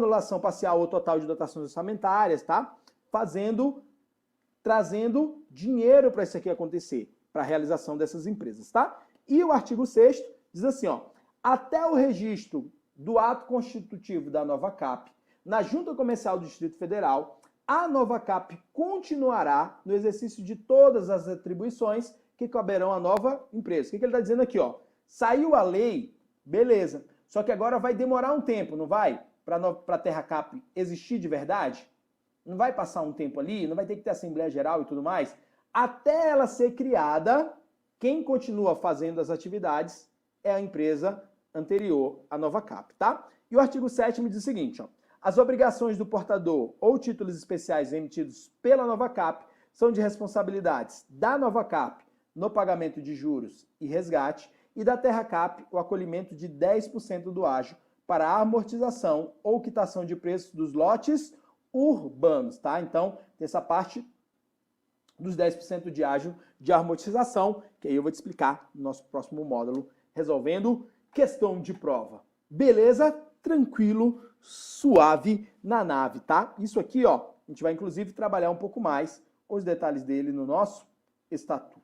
anulação parcial ou total de dotações orçamentárias, tá? Trazendo dinheiro para isso aqui acontecer, para a realização dessas empresas, tá? E o artigo 6º diz assim, ó, até o registro do ato constitutivo da nova CAP na Junta Comercial do Distrito Federal, a nova CAP continuará no exercício de todas as atribuições que caberão à nova empresa. O que ele está dizendo aqui, ó? Saiu a lei, beleza, só que agora vai demorar um tempo, não vai? Para a Terra Cap existir de verdade? Não vai passar um tempo ali? Não vai ter que ter Assembleia Geral e tudo mais? Até ela ser criada, quem continua fazendo as atividades é a empresa anterior à nova CAP, tá? E o artigo 7º diz o seguinte, ó, as obrigações do portador ou títulos especiais emitidos pela nova CAP são de responsabilidades da nova CAP no pagamento de juros e resgate e da Terra Cap o acolhimento de 10% do ágio para a amortização ou quitação de preços dos lotes urbanos, tá? Então, tem essa parte dos 10% de ágio de amortização, que aí eu vou te explicar no nosso próximo módulo, resolvendo questão de prova. Beleza? Tranquilo, suave na nave, tá? Isso aqui, ó, a gente vai inclusive trabalhar um pouco mais os detalhes dele no nosso estatuto.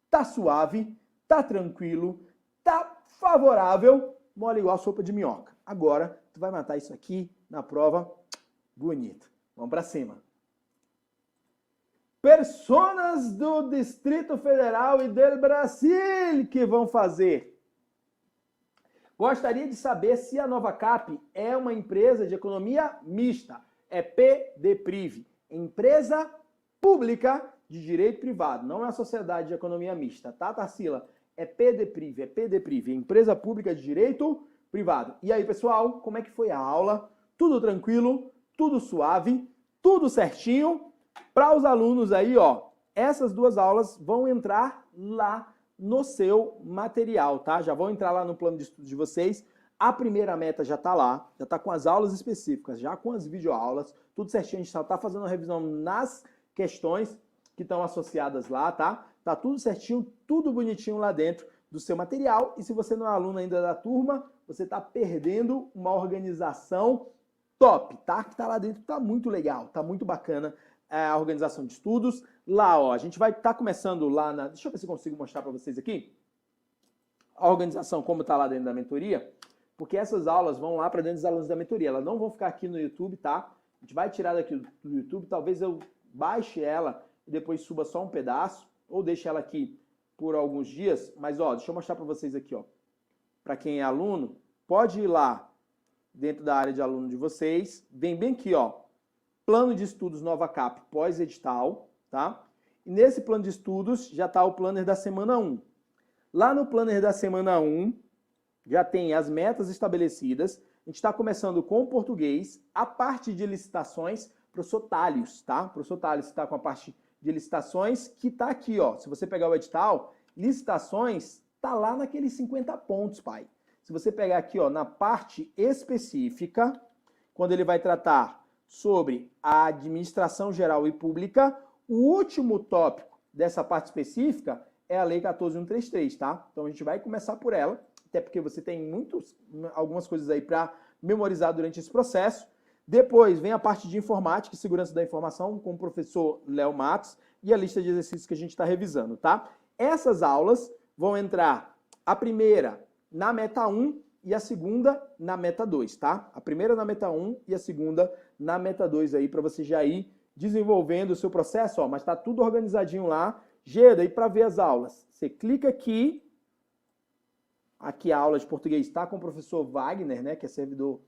Tá suave, tá tranquilo, tá favorável, mole igual sopa de minhoca. Agora, tu vai matar isso aqui na prova bonita. Vamos pra cima. Personas do Distrito Federal e do Brasil que vão fazer. Gostaria de saber se a nova CAP é uma empresa de economia mista. É PDPRIV, empresa pública de direito privado. Não é a sociedade de economia mista, tá, Tarsila? É PDPRIV, empresa pública de direito privado. E aí, pessoal, como é que foi a aula? Tudo tranquilo, tudo suave, tudo certinho? Para os alunos aí, ó, essas duas aulas vão entrar lá no seu material, tá? Já vão entrar lá no plano de estudo de vocês. A primeira meta já tá lá, já tá com as aulas específicas, já com as videoaulas, tudo certinho. A gente só tá fazendo uma revisão nas questões que estão associadas lá, tá? Tá tudo certinho, tudo bonitinho lá dentro do seu material. E se você não é aluno ainda da turma, você tá perdendo uma organização top, tá? Que tá lá dentro, tá muito legal, tá muito bacana a organização de estudos. Lá, ó, a gente vai estar começando lá na... Deixa eu ver se eu consigo mostrar para vocês aqui a organização como tá lá dentro da mentoria, porque essas aulas vão lá para dentro dos alunos da mentoria. Elas não vão ficar aqui no YouTube, tá? A gente vai tirar daqui do YouTube, talvez eu baixe ela e depois suba só um pedaço, ou deixe ela aqui por alguns dias, mas ó, deixa eu mostrar para vocês aqui, ó. Para quem é aluno, pode ir lá dentro da área de aluno de vocês, vem bem aqui, ó, plano de estudos Nova CAP pós-edital, tá? E nesse plano de estudos já está o planner da semana 1. Lá no planner da semana 1, já tem as metas estabelecidas. A gente está começando com o português, a parte de licitações, professor Thales, tá? Professor Thales está com a parte de licitações, que está aqui, ó. Se você pegar o edital, licitações, tá lá naqueles 50 pontos, pai. Se você pegar aqui, ó, na parte específica, quando ele vai tratar sobre a administração geral e pública, o último tópico dessa parte específica é a Lei 14.133, tá? Então a gente vai começar por ela, até porque você tem algumas coisas aí para memorizar durante esse processo. Depois vem a parte de informática e segurança da informação com o professor Léo Matos e a lista de exercícios que a gente está revisando, tá? Essas aulas vão entrar, a primeira na meta 1 e a segunda na meta 2, tá? A primeira na meta 1 e a segunda na meta 2 aí, para você já ir desenvolvendo o seu processo, ó, mas tá tudo organizadinho lá. Geda, e para ver as aulas, você clica aqui a aula de português está com o professor Wagner, né, que é servidor,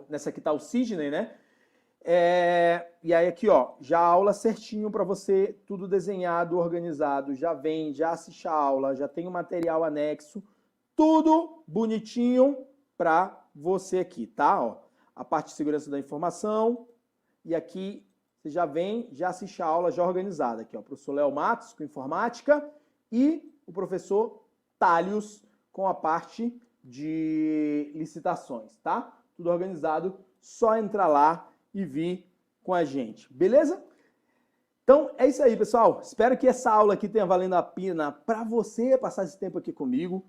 nessa aqui tá o Sidney, né? E aí aqui, ó, já a aula certinho para você, tudo desenhado, organizado, já vem, já assiste a aula, já tem o material anexo, tudo bonitinho para você aqui, tá? Ó, a parte de segurança da informação, e aqui você já vem, já assiste a aula já organizada. Aqui, ó, o professor Léo Matos com informática e o professor Thales com a parte de licitações, tá? Tudo organizado, só entrar lá e vir com a gente, beleza? Então, é isso aí, pessoal. Espero que essa aula aqui tenha valendo a pena para você passar esse tempo aqui comigo.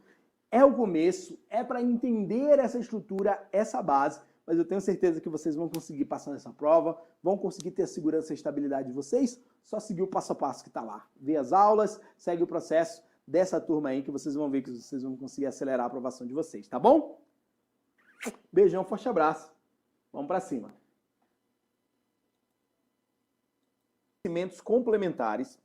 É o começo, é para entender essa estrutura, essa base. mas eu tenho certeza que vocês vão conseguir passar nessa prova, vão conseguir ter a segurança e a estabilidade de vocês, só seguir o passo a passo que está lá. Vê as aulas, segue o processo dessa turma aí que vocês vão ver que vocês vão conseguir acelerar a aprovação de vocês, tá bom? Beijão, forte abraço. Vamos para cima. Conhecimentos complementares.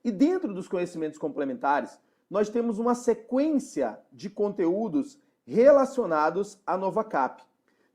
E dentro dos conhecimentos complementares, nós temos uma sequência de conteúdos relacionados à NovaCap,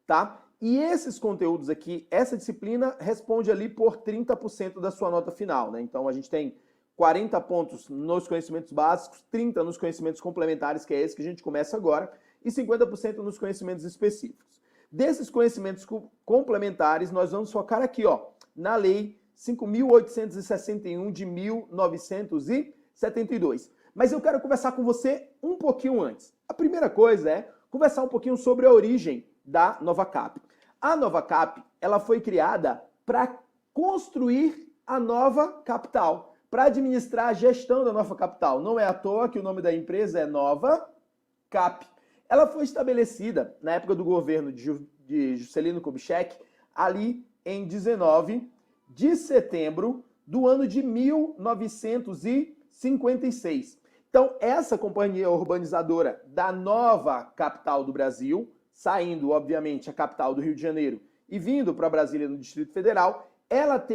tá? E esses conteúdos aqui, essa disciplina responde ali por 30% da sua nota final, né? Então a gente tem 40 pontos nos conhecimentos básicos, 30 nos conhecimentos complementares, que é esse que a gente começa agora, e 50% nos conhecimentos específicos. Desses conhecimentos complementares, nós vamos focar aqui, ó, na Lei 5.861 de 1972. Mas eu quero conversar com você um pouquinho antes. A primeira coisa é conversar um pouquinho sobre a origem da NovaCap. A NovaCap, ela foi criada para construir a nova capital, para administrar a gestão da nova capital. Não é à toa que o nome da empresa é NovaCap. Ela foi estabelecida na época do governo de Juscelino Kubitschek, ali em 19 de setembro do ano de 1956. Então, essa companhia urbanizadora da nova capital do Brasil, saindo, obviamente, a capital do Rio de Janeiro e vindo para Brasília, no Distrito Federal, ela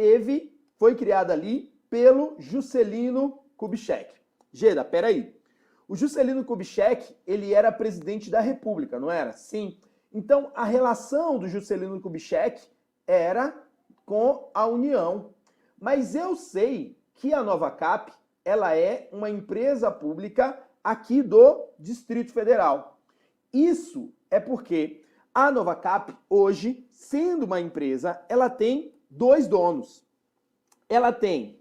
foi criada ali pelo Juscelino Kubitschek. Geda, peraí. O Juscelino Kubitschek, ele era presidente da República, não era? Sim. Então, a relação do Juscelino Kubitschek era com a União. Mas eu sei que a NovaCap, ela é uma empresa pública aqui do Distrito Federal. Isso é porque a NovaCap, hoje, sendo uma empresa, ela tem dois donos. Ela tem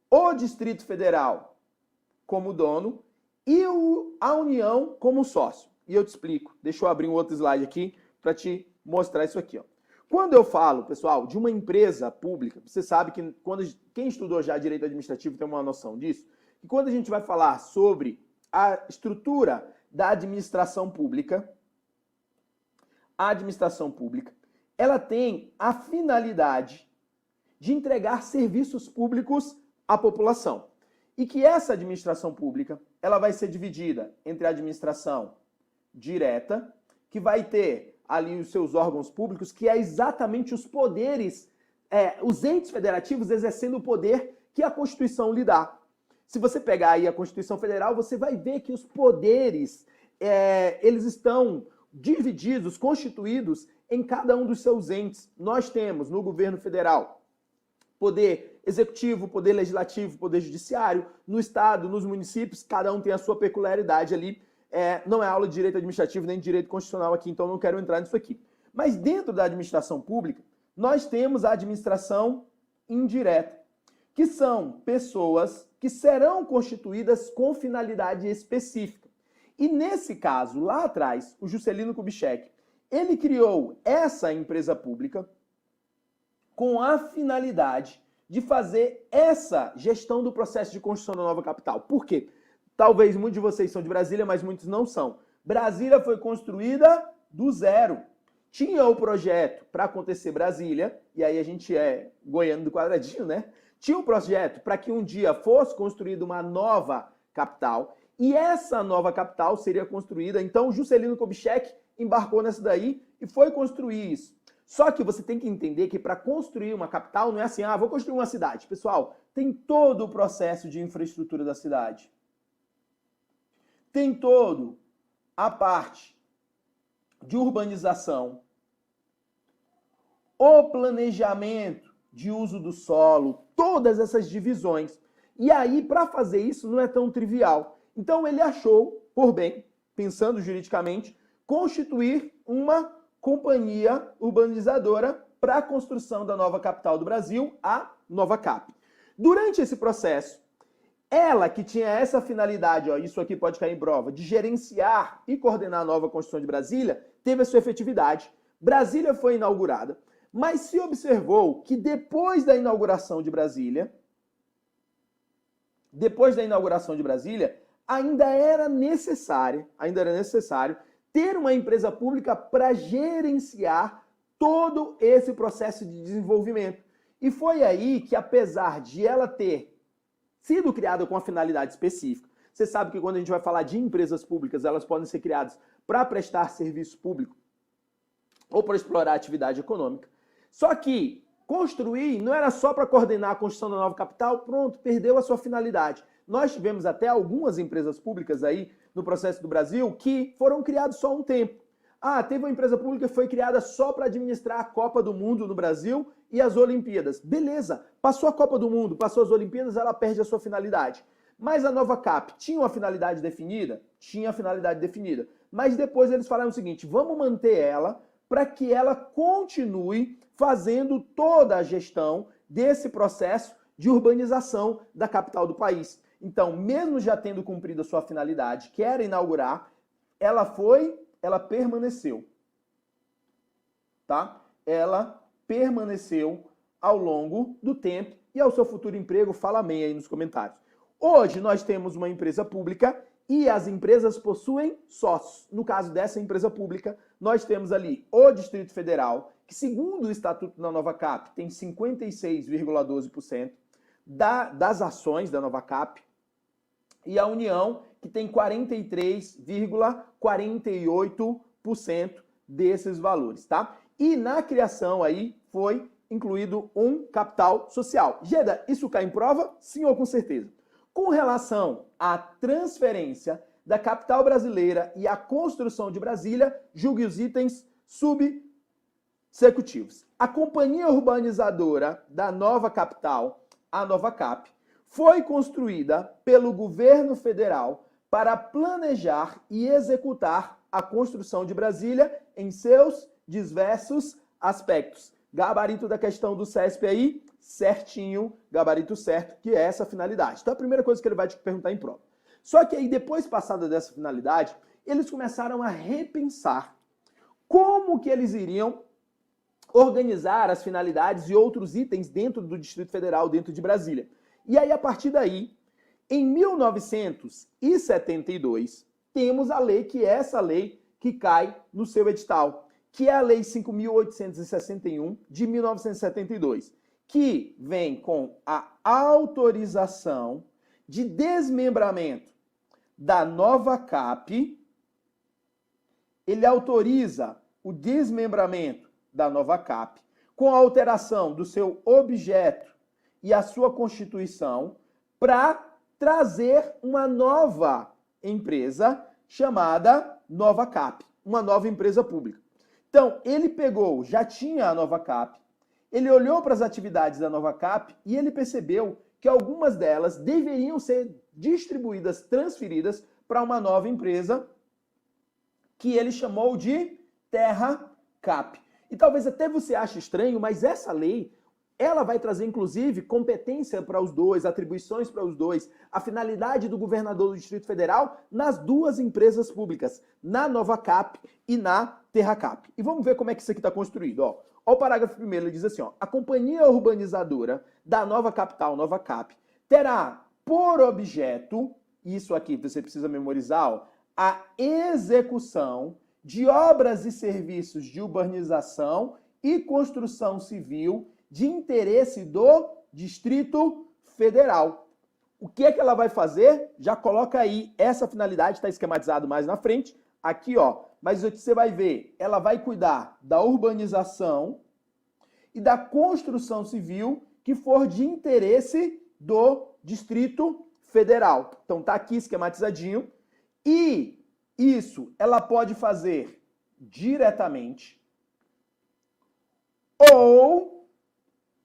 o Distrito Federal como dono e a União como sócio. E eu te explico. Deixa eu abrir um outro slide aqui para te mostrar isso aqui, ó. Quando eu falo, pessoal, de uma empresa pública, você sabe que quem estudou já direito administrativo tem uma noção disso, que quando a gente vai falar sobre a estrutura da administração pública, a administração pública, ela tem a finalidade de entregar serviços públicos à população. E que essa administração pública, ela vai ser dividida entre a administração direta, que vai ter ali os seus órgãos públicos, que é exatamente os poderes, os entes federativos exercendo o poder que a Constituição lhe dá. Se você pegar aí a Constituição Federal, você vai ver que os poderes, eles estão divididos, constituídos em cada um dos seus entes. Nós temos no governo federal poder executivo, poder legislativo, poder judiciário, no estado, nos municípios, cada um tem a sua peculiaridade ali. Não é aula de direito administrativo nem de direito constitucional aqui, então não quero entrar nisso aqui. Mas dentro da administração pública, nós temos a administração indireta, que são pessoas que serão constituídas com finalidade específica. E nesse caso, lá atrás, o Juscelino Kubitschek, ele criou essa empresa pública com a finalidade de fazer essa gestão do processo de construção da nova capital. Por quê? Talvez muitos de vocês são de Brasília, mas muitos não são. Brasília foi construída do zero. Tinha o projeto para acontecer Brasília, e aí a gente é goiano do quadradinho, né? Tinha um projeto para que um dia fosse construída uma nova capital, e essa nova capital seria construída, então Juscelino Kubitschek embarcou nessa daí e foi construir isso. Só que você tem que entender que para construir uma capital não é assim, vou construir uma cidade. Pessoal, tem todo o processo de infraestrutura da cidade. Tem todo a parte de urbanização, o planejamento de uso do solo, todas essas divisões. E aí, para fazer isso, não é tão trivial. Então, ele achou por bem, pensando juridicamente, constituir uma companhia urbanizadora para a construção da nova capital do Brasil, a NovaCap. Durante esse processo, ela que tinha essa finalidade, isso aqui pode cair em prova, de gerenciar e coordenar a nova Constituição de Brasília, teve a sua efetividade. Brasília foi inaugurada, mas se observou que depois da inauguração de Brasília, ainda era necessário ter uma empresa pública para gerenciar todo esse processo de desenvolvimento. E foi aí que, apesar de ela ter sido criada com uma finalidade específica, você sabe que quando a gente vai falar de empresas públicas, elas podem ser criadas para prestar serviço público ou para explorar atividade econômica. Só que construir não era só para coordenar a construção da nova capital, pronto, perdeu a sua finalidade. Nós tivemos até algumas empresas públicas aí no processo do Brasil que foram criadas só há um tempo. Teve uma empresa pública que foi criada só para administrar a Copa do Mundo no Brasil e as Olimpíadas. Beleza, passou a Copa do Mundo, passou as Olimpíadas, ela perde a sua finalidade. Mas a nova CAP tinha uma finalidade definida? Tinha a finalidade definida. Mas depois eles falaram o seguinte, vamos manter ela para que ela continue fazendo toda a gestão desse processo de urbanização da capital do país. Então, mesmo já tendo cumprido a sua finalidade, que era inaugurar, ela permaneceu, tá? Ela permaneceu ao longo do tempo e ao seu futuro emprego, fala amém aí nos comentários. Hoje nós temos uma empresa pública e as empresas possuem sócios. No caso dessa empresa pública, nós temos ali o Distrito Federal, que segundo o Estatuto da Nova CAP tem 56,12% das ações da Nova CAP, e a União, que tem 43,48% desses valores, tá? E na criação aí foi incluído um capital social. Geda, isso cai em prova? Sim ou com certeza? Com relação à transferência da capital brasileira e à construção de Brasília, julgue os itens subsecutivos. A Companhia Urbanizadora da Nova Capital, a Nova CAP, foi construída pelo governo federal para planejar e executar a construção de Brasília em seus diversos aspectos. Gabarito da questão do CESP aí, certinho, gabarito certo, que é essa finalidade. Então, a primeira coisa que ele vai te perguntar em prova. Só que aí, depois passada dessa finalidade, eles começaram a repensar como que eles iriam organizar as finalidades e outros itens dentro do Distrito Federal, dentro de Brasília. E aí, a partir daí, em 1972, temos a lei, que é essa lei que cai no seu edital, que é a Lei 5.861, de 1972, que vem com a autorização de desmembramento da Nova CAP. Ele autoriza o desmembramento da Nova CAP com a alteração do seu objeto e a sua constituição para trazer uma nova empresa chamada Nova CAP, uma nova empresa pública. Então, ele pegou, já tinha a Nova CAP, ele olhou para as atividades da Nova CAP e ele percebeu que algumas delas deveriam ser distribuídas, transferidas para uma nova empresa que ele chamou de Terra CAP. E talvez até você ache estranho, mas essa lei, ela vai trazer, inclusive, competência para os dois, atribuições para os dois, a finalidade do governador do Distrito Federal nas duas empresas públicas, na Nova CAP e na Terra CAP. E vamos ver como é que isso aqui está construído. Ó, o parágrafo primeiro, ele diz assim, ó, a Companhia Urbanizadora da Nova Capital, Nova CAP, terá por objeto, isso aqui você precisa memorizar, ó, a execução de obras e serviços de urbanização e construção civil de interesse do Distrito Federal. O que é que ela vai fazer? Já coloca aí, essa finalidade está esquematizado mais na frente, aqui ó, mas o que você vai ver, ela vai cuidar da urbanização e da construção civil que for de interesse do Distrito Federal. Então tá aqui esquematizadinho, e isso ela pode fazer diretamente ou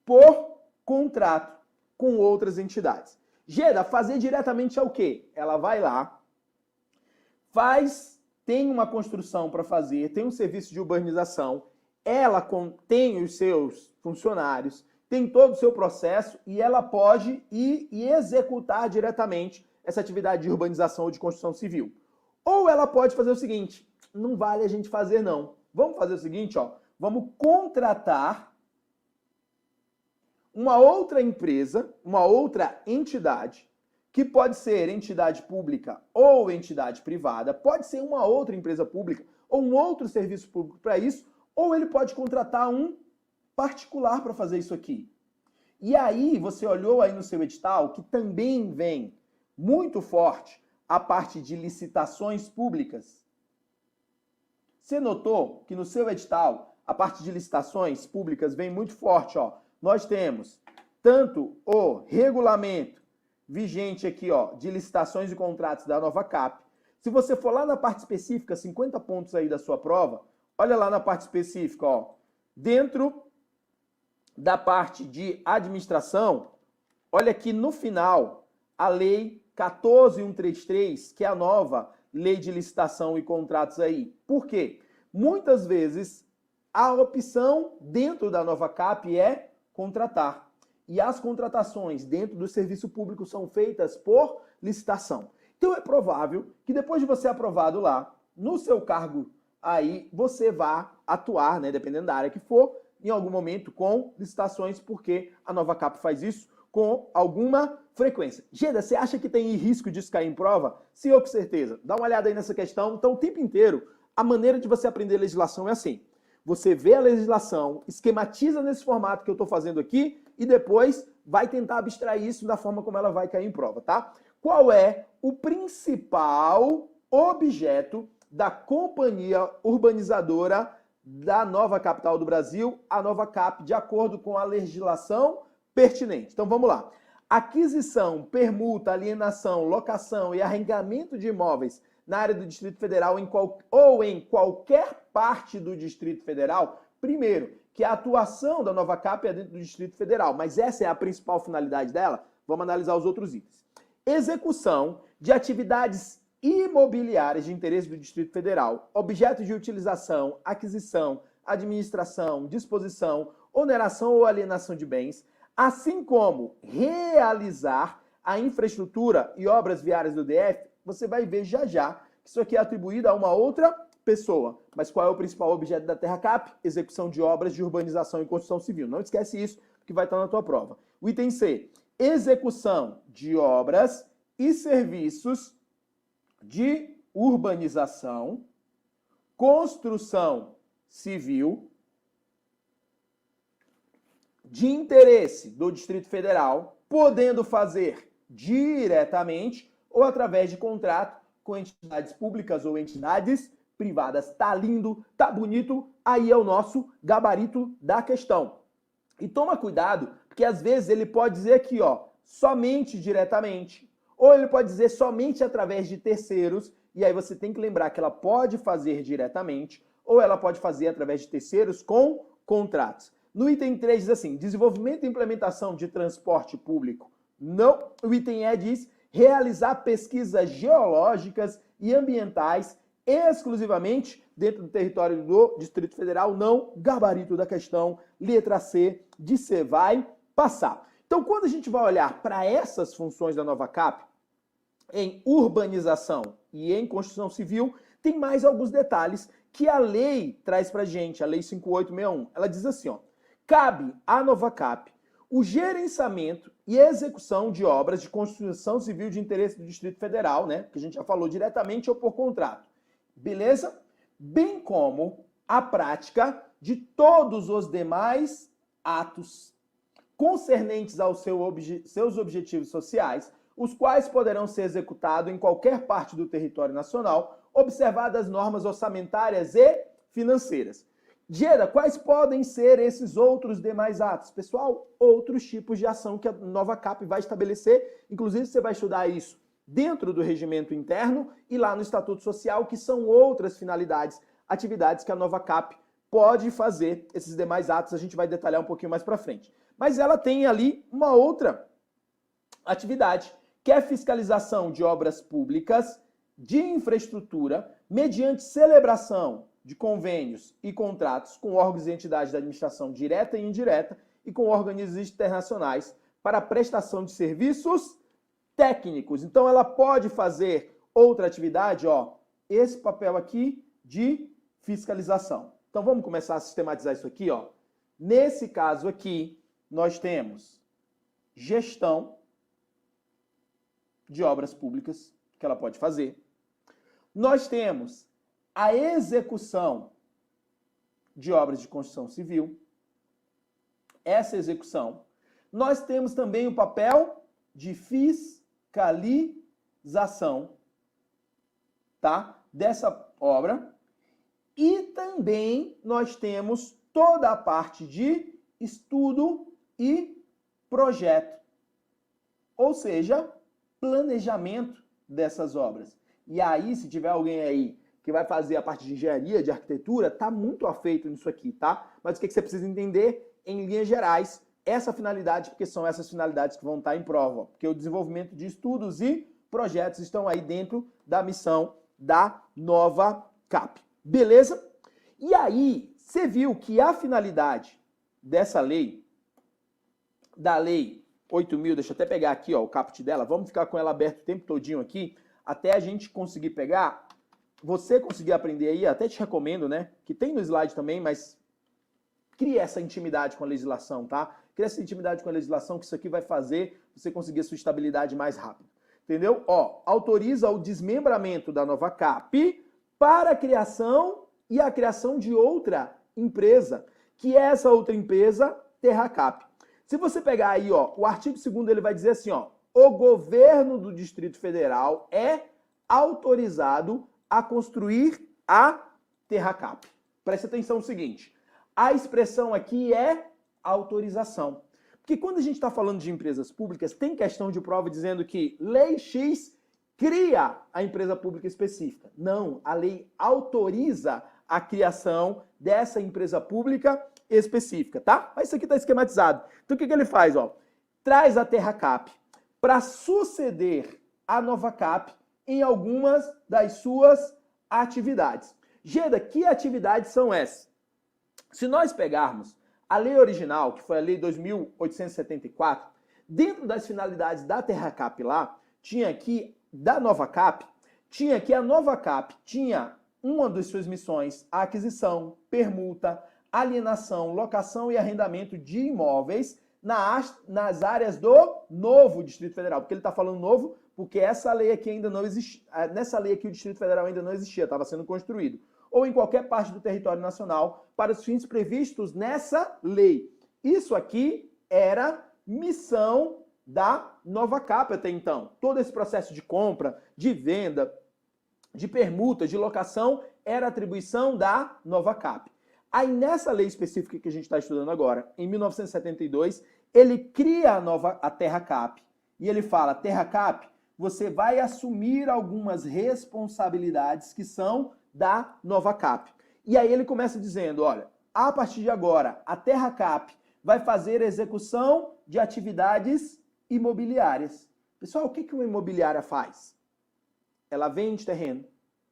por contrato com outras entidades. Geda, fazer diretamente é o quê? Ela vai lá, tem uma construção para fazer, tem um serviço de urbanização, ela tem os seus funcionários, tem todo o seu processo e ela pode ir e executar diretamente essa atividade de urbanização ou de construção civil. Ou ela pode fazer o seguinte, não vale a gente fazer não. Vamos fazer o seguinte, ó, vamos contratar uma outra empresa, uma outra entidade, que pode ser entidade pública ou entidade privada, pode ser uma outra empresa pública ou um outro serviço público para isso, ou ele pode contratar um particular para fazer isso aqui. E aí, você olhou aí no seu edital que também vem muito forte a parte de licitações públicas. Você notou que no seu edital a parte de licitações públicas vem muito forte, ó. Nós temos tanto o regulamento vigente aqui, ó, de licitações e contratos da NovaCap. Se você for lá na parte específica, 50 pontos aí da sua prova, olha lá na parte específica, ó. Dentro da parte de administração, olha aqui no final, a lei 14.133, que é a nova lei de licitação e contratos aí. Por quê? Muitas vezes a opção dentro da NovaCap é contratar. E as contratações dentro do serviço público são feitas por licitação. Então é provável que depois de você aprovado lá, no seu cargo aí, você vá atuar, né, dependendo da área que for, em algum momento com licitações, porque a NovaCap faz isso com alguma frequência. Geda, você acha que tem risco disso cair em prova? Sim, ou com certeza. Dá uma olhada aí nessa questão. Então, o tempo inteiro, a maneira de você aprender legislação é assim. Você vê a legislação, esquematiza nesse formato que eu estou fazendo aqui e depois vai tentar abstrair isso da forma como ela vai cair em prova, tá? Qual é o principal objeto da companhia urbanizadora da nova capital do Brasil, a NovaCap, de acordo com a legislação pertinente? Então vamos lá. Aquisição, permuta, alienação, locação e arrendamento de imóveis na área do Distrito Federal ou em qualquer parte do Distrito Federal. Primeiro, que a atuação da NovaCap é dentro do Distrito Federal, mas essa é a principal finalidade dela. Vamos analisar os outros itens. Execução de atividades imobiliárias de interesse do Distrito Federal, objeto de utilização, aquisição, administração, disposição, oneração ou alienação de bens, assim como realizar a infraestrutura e obras viárias do DF. Você vai ver já já que isso aqui é atribuído a uma outra pessoa. Mas qual é o principal objeto da TerraCap? Execução de obras de urbanização e construção civil. Não esquece isso, que vai estar na tua prova. O item C, execução de obras e serviços de urbanização, construção civil, de interesse do Distrito Federal, podendo fazer diretamente ou através de contrato com entidades públicas ou entidades privadas. Tá lindo, tá bonito, aí é o nosso gabarito da questão. E toma cuidado, porque às vezes ele pode dizer aqui, ó, somente diretamente, ou ele pode dizer somente através de terceiros, e aí você tem que lembrar que ela pode fazer diretamente, ou ela pode fazer através de terceiros com contratos. No item 3 diz assim, desenvolvimento e implementação de transporte público. Não. O item E diz realizar pesquisas geológicas e ambientais exclusivamente dentro do território do Distrito Federal. Não. Gabarito da questão, letra C, de C vai passar. Então, quando a gente vai olhar para essas funções da NovaCap, em urbanização e em construção civil, tem mais alguns detalhes que a lei traz para a gente, a Lei 5861. Ela diz assim, ó, cabe à NovaCap o gerenciamento e execução de obras de construção civil de interesse do Distrito Federal, né, que a gente já falou, diretamente ou por contrato. Beleza? Bem como a prática de todos os demais atos concernentes aos seus objetivos sociais, os quais poderão ser executados em qualquer parte do território nacional, observadas normas orçamentárias e financeiras. Gera, quais podem ser esses outros demais atos? Pessoal, outros tipos de ação que a NovaCap vai estabelecer, inclusive você vai estudar isso dentro do regimento interno e lá no Estatuto Social, que são outras finalidades, atividades que a NovaCap pode fazer, esses demais atos a gente vai detalhar um pouquinho mais para frente. Mas ela tem ali uma outra atividade, que é fiscalização de obras públicas, de infraestrutura, mediante celebração de convênios e contratos com órgãos e entidades da administração direta e indireta e com organismos internacionais para prestação de serviços técnicos. Então, ela pode fazer outra atividade, ó, esse papel aqui de fiscalização. Então, vamos começar a sistematizar isso aqui, ó. Nesse caso aqui, nós temos gestão de obras públicas que ela pode fazer. Nós temos a execução de obras de construção civil, essa execução. Nós temos também o papel de fiscalização, tá? Dessa obra. E também nós temos toda a parte de estudo e projeto, ou seja, planejamento dessas obras. E aí, se tiver alguém aí que vai fazer a parte de engenharia, de arquitetura, tá muito afeito nisso aqui, tá? Mas o que você precisa entender, em linhas gerais, essa finalidade, porque são essas finalidades que vão estar em prova, porque o desenvolvimento de estudos e projetos estão aí dentro da missão da nova CAP. Beleza? E aí, você viu que a finalidade dessa lei, da lei 8.000, deixa eu até pegar aqui ó, o caput dela, vamos ficar com ela aberta o tempo todinho aqui, até a gente conseguir pegar, você conseguir aprender aí, até te recomendo, né, que tem no slide também, mas cria essa intimidade com a legislação, tá? Cria essa intimidade com a legislação, que isso aqui vai fazer você conseguir a sua estabilidade mais rápido. Entendeu? Ó, autoriza o desmembramento da nova CAP para a criação e a criação de outra empresa, que é essa outra empresa, Terracap. Se você pegar aí, ó, o artigo 2º ele vai dizer assim, ó, o governo do Distrito Federal é autorizado a construir a Terracap. Preste atenção no seguinte, a expressão aqui é autorização. Porque quando a gente está falando de empresas públicas, tem questão de prova dizendo que lei X cria a empresa pública específica. Não, a lei autoriza a criação dessa empresa pública específica, tá? Mas isso aqui está esquematizado. Então o que ele faz? Ó? Traz a Terracap para suceder a nova CAP em algumas das suas atividades. Geda, que atividades são essas? Se nós pegarmos a lei original, que foi a lei 2.874, dentro das finalidades da Terracap lá, tinha aqui, da nova CAP, tinha que a nova CAP tinha uma das suas missões, a aquisição, permuta, alienação, locação e arrendamento de imóveis nas áreas do novo Distrito Federal. Porque ele está falando novo, porque essa lei aqui ainda não existia, nessa lei aqui o Distrito Federal ainda não existia, estava sendo construído. Ou em qualquer parte do território nacional, para os fins previstos nessa lei. Isso aqui era missão da nova CAP até então. Todo esse processo de compra, de venda, de permuta, de locação, era atribuição da nova CAP. Aí nessa lei específica que a gente está estudando agora, em 1972, ele cria a Terracap. E ele fala, Terracap, você vai assumir algumas responsabilidades que são da nova CAP. E aí ele começa dizendo, olha, a partir de agora, a Terracap vai fazer a execução de atividades imobiliárias. Pessoal, o que uma imobiliária faz? Ela vende terreno,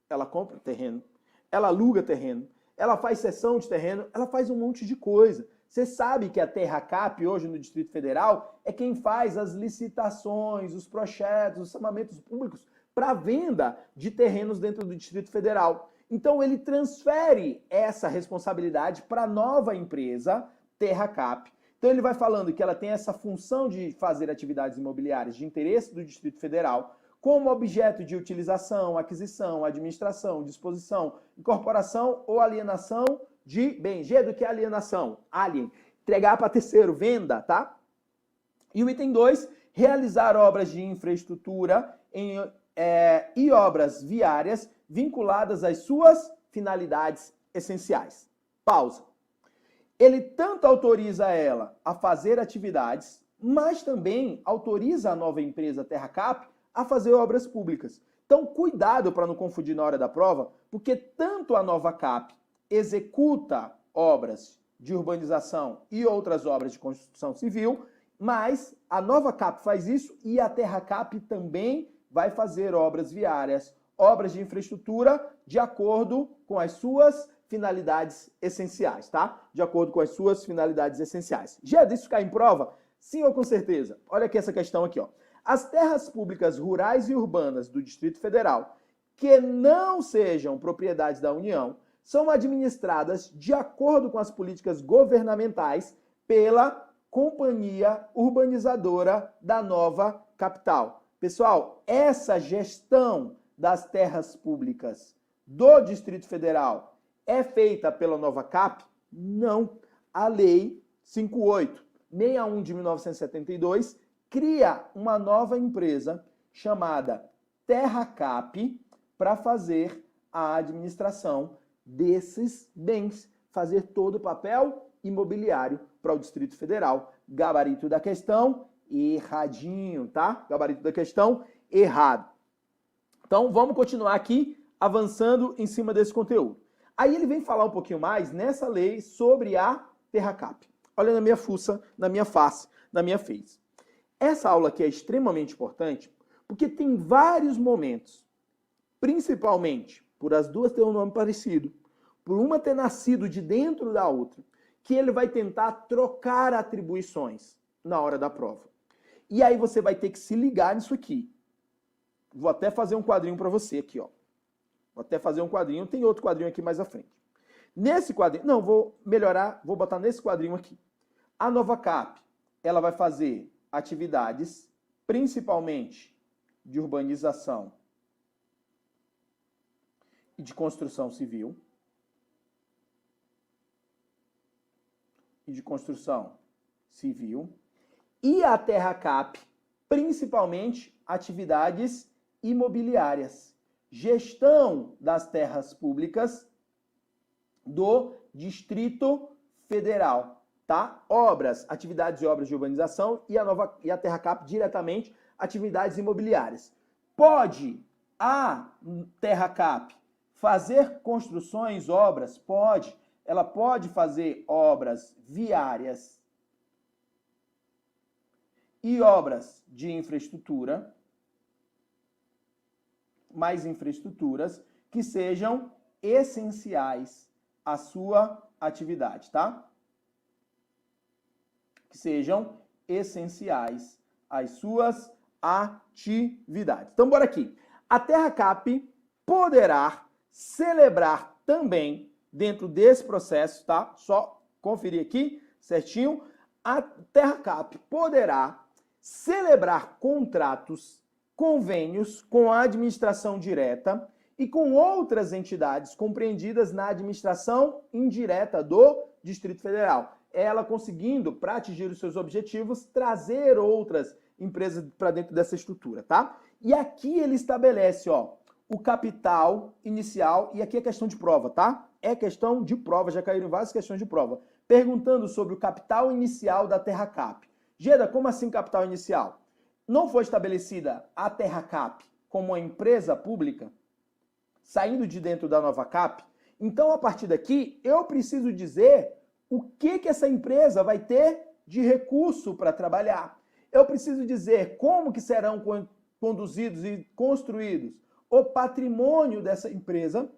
ela compra terreno, ela aluga terreno, ela faz cessão de terreno, ela faz um monte de coisa. Você sabe que a Terracap, hoje no Distrito Federal, é quem faz as licitações, os projetos, os chamamentos públicos para venda de terrenos dentro do Distrito Federal. Então ele transfere essa responsabilidade para a nova empresa, Terracap. Então ele vai falando que ela tem essa função de fazer atividades imobiliárias de interesse do Distrito Federal, como objeto de utilização, aquisição, administração, disposição, incorporação ou alienação de bem. G do que é alienação? Alien. Entregar para terceiro, venda, tá? E o item 2, realizar obras de infraestrutura e obras viárias vinculadas às suas finalidades essenciais. Pausa. Ele tanto autoriza ela a fazer atividades, mas também autoriza a nova empresa Terracap a fazer obras públicas. Então, cuidado para não confundir na hora da prova, porque tanto a nova CAP executa obras de urbanização e outras obras de construção civil, mas a nova CAP faz isso e a Terracap também vai fazer obras viárias, obras de infraestrutura de acordo com as suas finalidades essenciais, tá? De acordo com as suas finalidades essenciais. Já disso cai em prova? Sim ou com certeza? Olha aqui essa questão aqui, ó. As terras públicas rurais e urbanas do Distrito Federal que não sejam propriedades da União são administradas de acordo com as políticas governamentais pela Companhia Urbanizadora da Nova Capital. Pessoal, essa gestão das terras públicas do Distrito Federal é feita pela nova CAP? Não. A Lei 5861 de 1972 cria uma nova empresa chamada TerraCap para fazer a administração desses bens, fazer todo o papel imobiliário para o Distrito Federal. Gabarito da questão, erradinho, tá? Gabarito da questão, errado. Então, vamos continuar aqui, avançando em cima desse conteúdo. Aí ele vem falar um pouquinho mais nessa lei sobre a TerraCap. Olha na minha fuça, na minha face, na minha face. Essa aula aqui é extremamente importante porque tem vários momentos, principalmente por as duas terem um nome parecido, por uma ter nascido de dentro da outra, que ele vai tentar trocar atribuições na hora da prova. E aí você vai ter que se ligar nisso aqui. Vou até fazer um quadrinho para você aqui, ó. Vou até fazer um quadrinho, tem outro quadrinho aqui mais à frente. Nesse quadrinho, não, vou melhorar, vou botar nesse quadrinho aqui. A NovaCap, ela vai fazer atividades, principalmente de urbanização e de construção civil. E a TerraCap, principalmente atividades imobiliárias, gestão das terras públicas do Distrito Federal, tá? Obras, atividades e obras de urbanização e a TerraCap diretamente atividades imobiliárias. Pode a TerraCap fazer construções, obras? Pode. Ela pode fazer obras viárias e obras de infraestrutura, mais infraestruturas que sejam essenciais à sua atividade, tá? Que sejam essenciais às suas atividades. Então, bora aqui. A TerraCap poderá celebrar também, dentro desse processo, tá? Só conferir aqui certinho. A TerraCap poderá celebrar contratos, convênios com a administração direta e com outras entidades compreendidas na administração indireta do Distrito Federal. Ela conseguindo, para atingir os seus objetivos, trazer outras empresas para dentro dessa estrutura, tá? E aqui ele estabelece, ó, o capital inicial, e aqui é questão de prova, tá? É questão de prova, já caíram várias questões de prova, perguntando sobre o capital inicial da TerraCap. Geda, como assim capital inicial? Não foi estabelecida a TerraCap como uma empresa pública, saindo de dentro da NovaCap? Então, a partir daqui, eu preciso dizer o que essa empresa vai ter de recurso para trabalhar. Eu preciso dizer como que serão conduzidos e construídos o patrimônio dessa empresa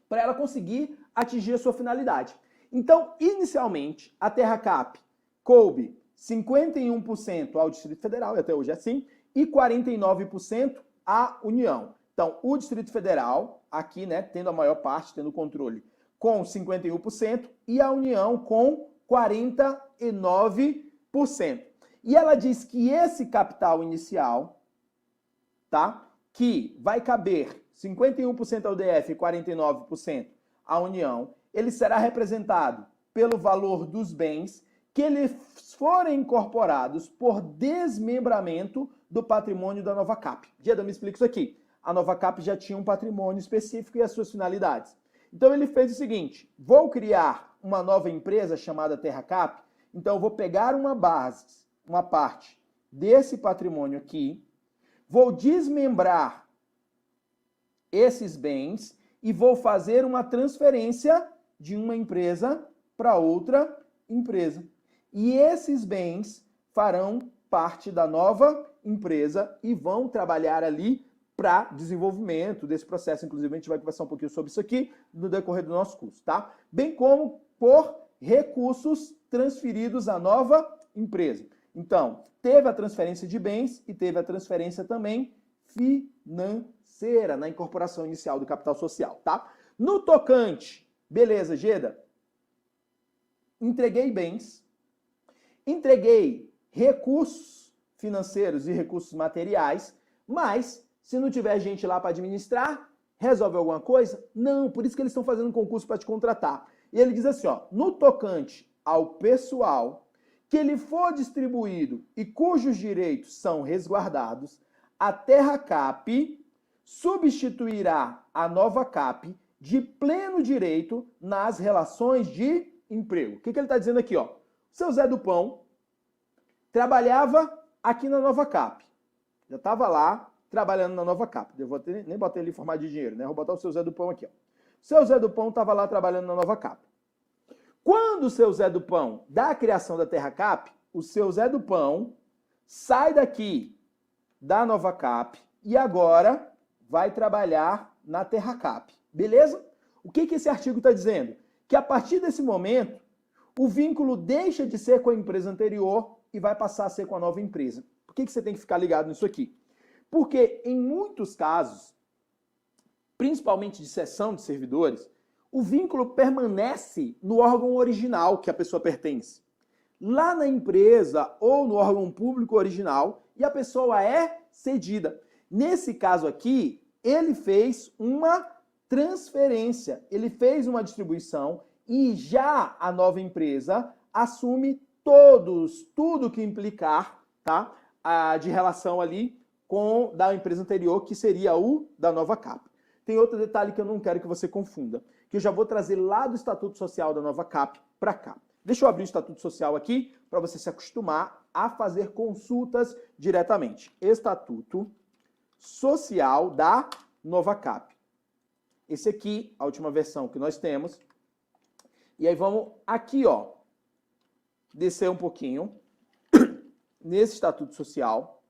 para ela conseguir atingir a sua finalidade. Então, inicialmente, a TerraCap coube 51% ao Distrito Federal, e até hoje é assim, e 49% à União. Então, o Distrito Federal, aqui, né, tendo a maior parte, tendo o controle, com 51%, e a União com 49%. E ela diz que esse capital inicial, tá, que vai caber 51% ao DF e 49% à União, ele será representado pelo valor dos bens que eles forem incorporados por desmembramento do patrimônio da NovaCap. Geda, me explica isso aqui. A NovaCap já tinha um patrimônio específico e as suas finalidades. Então ele fez o seguinte, vou criar uma nova empresa chamada TerraCap, então eu vou pegar uma base, uma parte desse patrimônio aqui, vou desmembrar esses bens e vou fazer uma transferência de uma empresa para outra empresa. E esses bens farão parte da nova empresa e vão trabalhar ali para desenvolvimento desse processo. Inclusive, a gente vai conversar um pouquinho sobre isso aqui no decorrer do nosso curso, tá? Bem como por recursos transferidos à nova empresa. Então, teve a transferência de bens e teve a transferência também financeira na incorporação inicial do capital social, tá? No tocante, beleza, Geda? Entreguei bens, entreguei recursos financeiros e recursos materiais, mas se não tiver gente lá para administrar, resolve alguma coisa? Não, por isso que eles estão fazendo um concurso para te contratar. E ele diz assim, ó, no tocante ao pessoal que lhe for distribuído e cujos direitos são resguardados, a TerraCap substituirá a nova CAP de pleno direito nas relações de emprego. O que ele está dizendo aqui? Ó? O seu Zé do Pão trabalhava aqui na nova CAP. Já estava lá trabalhando na nova CAP. Nem botei ele em formato de dinheiro, né? Vou botar o seu Zé do Pão aqui. Ó. O seu Zé do Pão estava lá trabalhando na nova CAP. Quando o seu Zé do Pão dá a criação da TerraCap, o seu Zé do Pão sai daqui da nova CAP e agora vai trabalhar na TerraCap. Beleza? O que esse artigo está dizendo? Que a partir desse momento, o vínculo deixa de ser com a empresa anterior e vai passar a ser com a nova empresa. Por que você tem que ficar ligado nisso aqui? Porque em muitos casos, principalmente de cessão de servidores, o vínculo permanece no órgão original que a pessoa pertence. Lá na empresa ou no órgão público original, e a pessoa é cedida. Nesse caso aqui, ele fez uma transferência, ele fez uma distribuição e já a nova empresa assume tudo que implicar, tá? De relação ali com da empresa anterior, que seria o da nova CAP. Tem outro detalhe que eu não quero que você confunda, que eu já vou trazer lá do Estatuto Social da nova CAP para cá. Deixa eu abrir o Estatuto Social aqui para você se acostumar a fazer consultas diretamente. Estatuto Social da nova CAP. Esse aqui, a última versão que nós temos. E aí vamos aqui, ó, descer um pouquinho nesse Estatuto Social.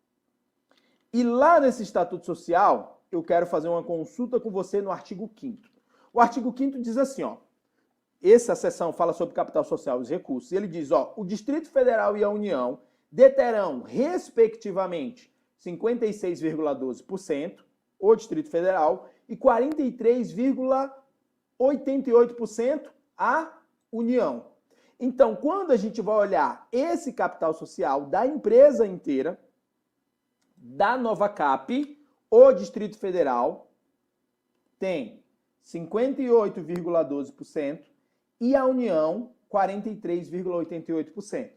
E lá nesse Estatuto Social, eu quero fazer uma consulta com você no artigo 5º. O artigo 5º diz assim, ó, essa seção fala sobre capital social e os recursos, e ele diz, ó, o Distrito Federal e a União deterão, respectivamente, 56,12%, o Distrito Federal, e 43,88% a União. Então, quando a gente vai olhar esse capital social da empresa inteira, da nova CAP, o Distrito Federal tem 58,12% e a União 43,88%.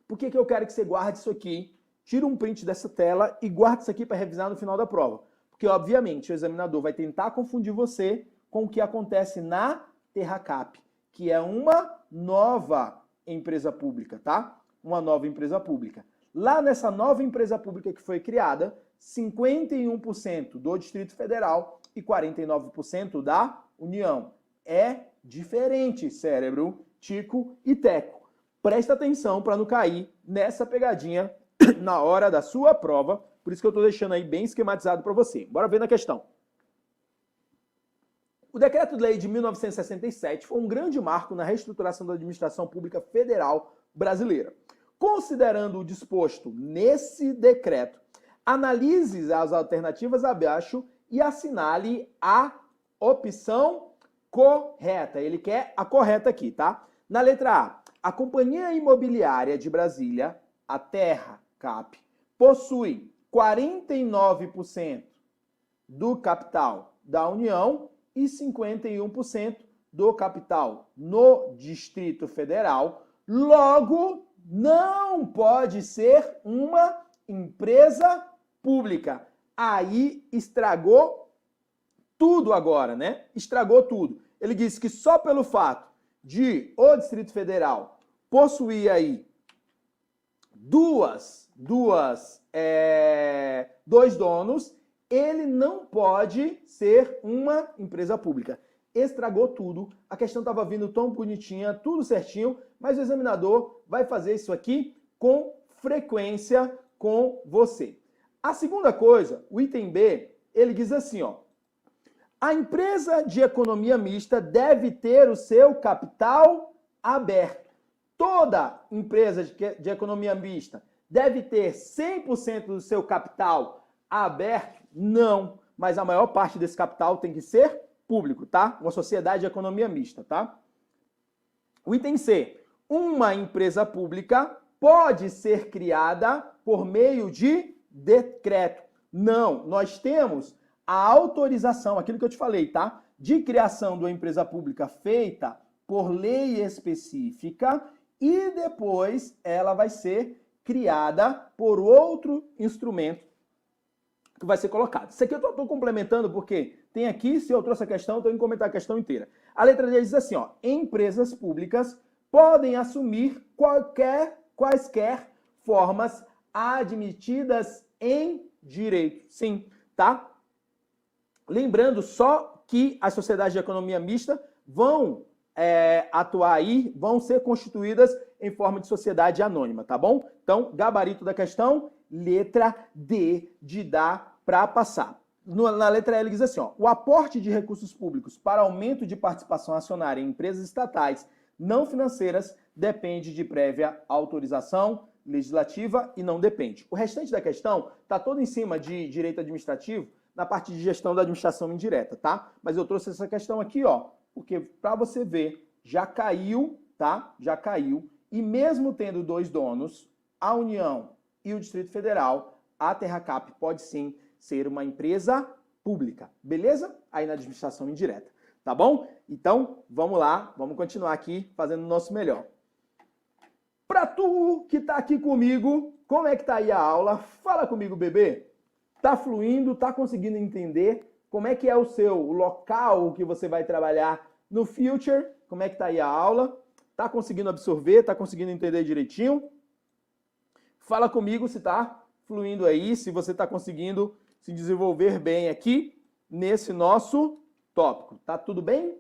Por que eu quero que você guarde isso aqui? Tira um print dessa tela e guarde isso aqui para revisar no final da prova. Porque, obviamente, o examinador vai tentar confundir você com o que acontece na TerraCap, que é uma nova empresa pública, tá? Uma nova empresa pública. Lá nessa nova empresa pública que foi criada, 51% do Distrito Federal e 49% da União. É diferente, cérebro, tico e teco. Presta atenção para não cair nessa pegadinha na hora da sua prova. Por isso que eu estou deixando aí bem esquematizado para você. Bora ver na questão. O Decreto-Lei de 1967 foi um grande marco na reestruturação da administração pública federal brasileira. Considerando o disposto nesse decreto, analise as alternativas abaixo e assinale a opção correta. Ele quer a correta aqui, tá? Na letra A Companhia Imobiliária de Brasília, a TerraCap, possui 49% do capital da União e 51% do capital no Distrito Federal. Logo, não pode ser uma empresa pública. Aí estragou tudo agora, né? Estragou tudo. Ele disse que só pelo fato de o Distrito Federal possuir aí dois donos, ele não pode ser uma empresa pública. Estragou tudo, a questão estava vindo tão bonitinha, tudo certinho, mas o examinador vai fazer isso aqui com frequência com você. A segunda coisa, o item B, ele diz assim, ó, a empresa de economia mista deve ter o seu capital aberto. Toda empresa de economia mista deve ter 100% do seu capital aberto? Não, mas a maior parte desse capital tem que ser público, tá? Uma sociedade de economia mista, tá? O item C, uma empresa pública pode ser criada por meio de decreto. Não, nós temos a autorização, aquilo que eu te falei, tá? De criação de uma empresa pública feita por lei específica e depois ela vai ser criada por outro instrumento que vai ser colocado. Isso aqui eu estou complementando porque tem aqui, se eu trouxe a questão, eu tenho que comentar a questão inteira. A letra D diz assim, ó, empresas públicas podem assumir quaisquer formas admitidas em direito. Sim, tá? Lembrando só que as sociedades de economia mista vão atuar aí, vão ser constituídas em forma de sociedade anônima, tá bom? Então, gabarito da questão, letra D de dar para passar. Na letra L diz assim, ó, o aporte de recursos públicos para aumento de participação acionária em empresas estatais não financeiras depende de prévia autorização legislativa e não depende. O restante da questão está todo em cima de direito administrativo, na parte de gestão da administração indireta, tá? Mas eu trouxe essa questão aqui, ó, porque para você ver, já caiu, tá? Já caiu. E mesmo tendo dois donos, a União e o Distrito Federal, a Terracap pode sim ser uma empresa pública, beleza? Aí na administração indireta, tá bom? Então, vamos lá, vamos continuar aqui fazendo o nosso melhor. Para tu que tá aqui comigo, como é que tá aí a aula? Fala comigo, bebê. Tá fluindo? Tá conseguindo entender como é que é o local que você vai trabalhar no Future? Como é que tá aí a aula? Tá conseguindo absorver? Tá conseguindo entender direitinho? Fala comigo se tá fluindo aí, se você tá conseguindo se desenvolver bem aqui nesse nosso tópico. Tá tudo bem?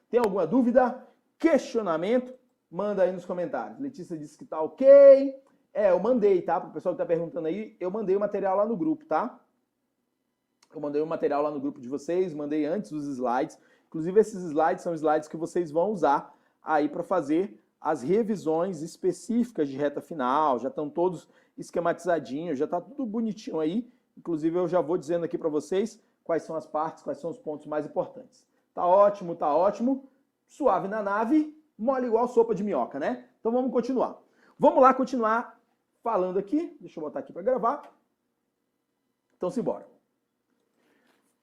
Tem alguma dúvida? Questionamento? Manda aí nos comentários. Letícia disse que tá ok. Eu mandei, tá? Para o pessoal que tá perguntando aí, eu mandei o material lá no grupo, tá? Eu mandei o material lá no grupo de vocês, mandei antes os slides. Inclusive, esses slides são slides que vocês vão usar aí para fazer as revisões específicas de reta final. Já estão todos esquematizadinhos, já está tudo bonitinho aí. Inclusive, eu já vou dizendo aqui para vocês quais são as partes, quais são os pontos mais importantes. Tá ótimo, tá ótimo. Suave na nave, mole igual sopa de minhoca, né? Então, vamos continuar. Vamos lá continuar falando aqui. Deixa eu botar aqui para gravar. Então, simbora.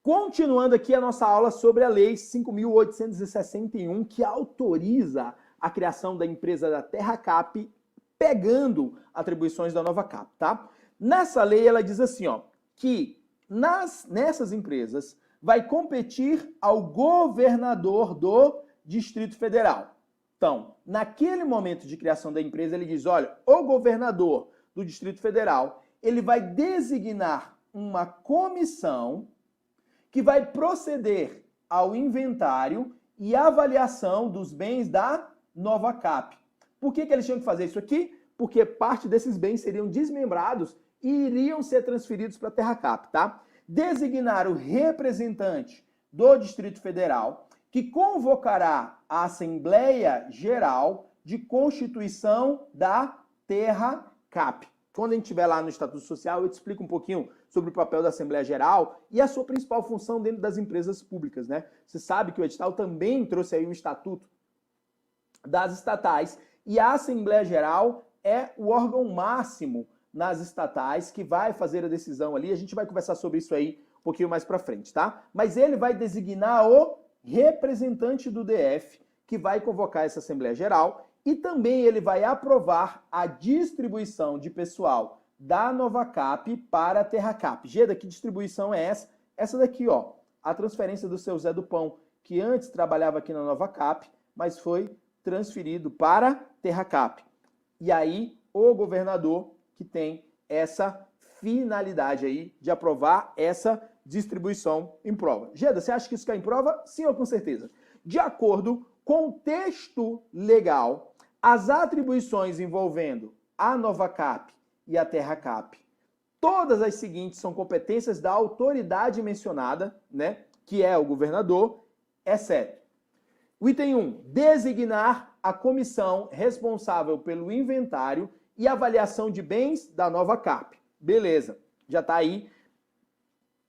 Continuando aqui a nossa aula sobre a Lei 5.861, que autoriza a criação da empresa da Terracap, pegando atribuições da Novacap, tá? Nessa lei, ela diz assim, ó, que nessas empresas vai competir ao governador do Distrito Federal. Então, naquele momento de criação da empresa, ele diz, olha, o governador do Distrito Federal, ele vai designar uma comissão que vai proceder ao inventário e avaliação dos bens da Novacap. Por que eles tinham que fazer isso aqui? Porque parte desses bens seriam desmembrados e iriam ser transferidos para a Terracap, tá? Designar o representante do Distrito Federal, que convocará a Assembleia Geral de Constituição da Terracap. Quando a gente estiver lá no Estatuto Social, eu te explico um pouquinho sobre o papel da Assembleia Geral e a sua principal função dentro das empresas públicas, né? Você sabe que o edital também trouxe aí um estatuto das estatais e a Assembleia Geral é o órgão máximo nas estatais que vai fazer a decisão ali. A gente vai conversar sobre isso aí um pouquinho mais para frente, tá? Mas ele vai designar o representante do DF que vai convocar essa Assembleia Geral e também ele vai aprovar a distribuição de pessoal da Novacap para a Terracap. Geda, que distribuição é essa? Essa daqui, ó, a transferência do seu Zé do Pão, que antes trabalhava aqui na Novacap, mas foi transferido para Terracap. E aí, o governador que tem essa finalidade aí de aprovar essa distribuição em prova. Geda, você acha que isso cai em prova? Sim ou com certeza? De acordo com o texto legal, as atribuições envolvendo a Novacap e a Terracap, todas as seguintes são competências da autoridade mencionada, né, que é o governador, exceto o item 1, designar a comissão responsável pelo inventário e avaliação de bens da Novacap. Beleza, já está aí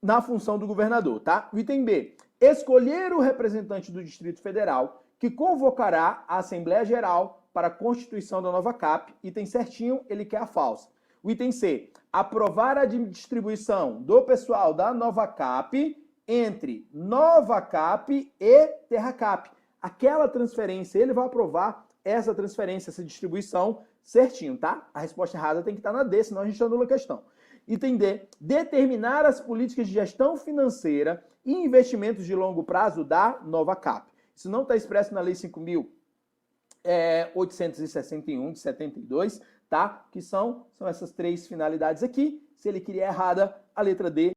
na função do governador, tá? O item B, escolher o representante do Distrito Federal que convocará a Assembleia Geral para a constituição da Novacap. Item certinho, ele quer a falsa. O item C, aprovar a distribuição do pessoal da Novacap entre Novacap e Terracap. aquela transferência, ele vai aprovar essa transferência, essa distribuição certinho, tá? A resposta errada tem que estar na D, senão a gente anula a questão. Item D, determinar as políticas de gestão financeira e investimentos de longo prazo da nova CAP. Isso não está expresso na Lei 5.861 de 72, tá? Que são essas três finalidades aqui. Se ele queria errada, a letra D